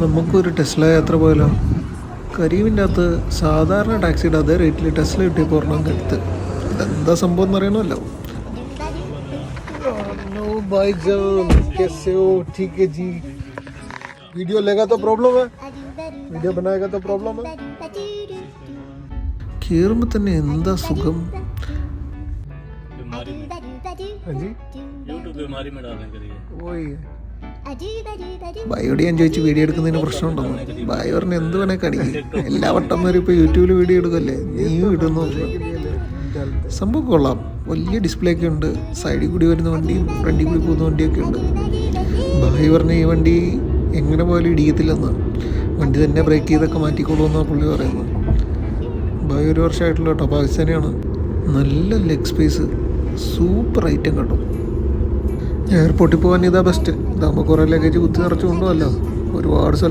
നമുക്കൊരു ടെസ്ല യാത്ര പോയാലോ? കരീമിൻ്റെ അകത്ത് സാധാരണ ടാക്സിയുടെ അതേ റേറ്റിൽ ടെസ്ല കിട്ടിയപ്പോൾ ഒരെണ്ണം എടുത്ത്. ഇതെന്താ സംഭവം എന്ന് അറിയണമല്ലോ. वीडियो लेगा तो प्रॉब्लम है, वीडियो बनाएगा तो प्रॉब्लम है. കയറുമ്പോൾ തന്നെ എന്താ സുഖം. ബയോട് ഞാൻ ചോദിച്ചു വീഡിയോ എടുക്കുന്നതിന് പ്രശ്നമുണ്ടോ? ബയോ പറഞ്ഞ് എന്ത് വേണേ കാണിക്കും, എല്ലാ വട്ടന്മാരും ഇപ്പോൾ യൂട്യൂബിൽ വീഡിയോ എടുക്കുമല്ലേ, നീയും ഇടുന്നു. സംഭവം കൊള്ളാം. വലിയ ഡിസ്പ്ലേ ഒക്കെ ഉണ്ട്. സൈഡിൽ കൂടി വരുന്ന വണ്ടിയും ഫ്രണ്ടിൽ കൂടി പോകുന്ന വണ്ടിയൊക്കെ ഉണ്ട്. ബായി പറഞ്ഞ ഈ വണ്ടി എങ്ങനെ പോയാലും ഇടിയത്തില്ലെന്ന്, വണ്ടി തന്നെ ബ്രേക്ക് ചെയ്തൊക്കെ മാറ്റിക്കൊള്ളുമെന്നാണ് പുള്ളി പറയുന്നത്. ബായി 1 വർഷമായിട്ടുള്ള കേട്ടോ, പാകിസ്ഥാനിയാണ്. നല്ല ലെഗ് സ്പേസ്, സൂപ്പർ ഐറ്റം കേട്ടോ. എയർപോർട്ടിൽ പോകാൻ ഇതാ ബെസ്റ്റ്. ഇതാകുമ്പോൾ കുറേ ലഗേജ് കുത്തി നിറച്ച് കൊണ്ടുപോകല്ലോ, ഒരുപാട് സ്ഥലം